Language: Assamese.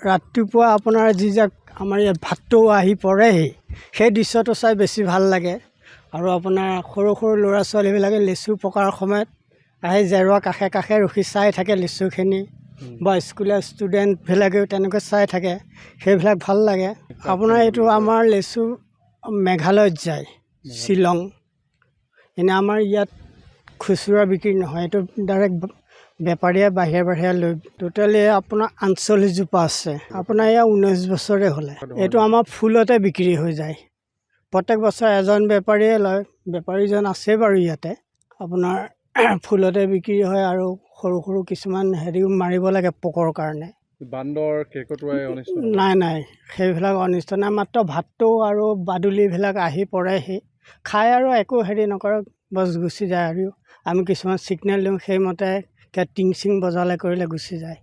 ৰাতিপুৱা আপোনাৰ যিজাক আমাৰ ইয়াত ভাটৌ আহি পৰেহি সেই দৃশ্যটো চাই বেছি ভাল লাগে। আৰু আপোনাৰ সৰু সৰু ল'ৰা ছোৱালীবিলাকে লিচু পকাৰ সময়ত আহি জেওৰাৰ কাষে কাষে ৰখি চাই থাকে লিচুখিনি, বা স্কুলীয়া ষ্টুডেণ্টবিলাকেও তেনেকৈ চাই থাকে, সেইবিলাক ভাল লাগে। আপোনাৰ এইটো আমাৰ লিচু মেঘালয়ত যায়, শ্বিলং। এনে আমাৰ ইয়াত খুচুৰা বিক্ৰী নহয়, এইটো ডাইৰেক্ট বেপাৰীয়ে বাহিৰে বাহিৰে লৈ। টোটেলি আপোনাৰ 48 জোপা আছে। আপোনাৰ ইয়াৰ 19 বছৰে হ'লে। এইটো আমাৰ ফুলতে বিক্ৰী হৈ যায়। প্ৰত্যেক বছৰ এজন বেপাৰীয়ে লয়, বেপাৰীজন আছে বাৰু ইয়াতে। আপোনাৰ ফুলতে বিক্ৰী হয় আৰু সৰু সৰু কিছুমান হেৰিও মাৰিব লাগে পোকৰ কাৰণে। বান্দৰ কেৰ্কেটুৱাই অনিষ্ট নাই, সেইবিলাক অনিষ্ট নাই। মাত্ৰ ভাটৌ আৰু বাদুলিবিলাক আহি পৰেহি, খাই আৰু একো হেৰি নকৰে, বছ গুচি যায়। আৰু আমি কিছুমান ছিগনেল দিওঁ, সেইমতে টিং চিং বজালে কৰিলে গুচি যায়।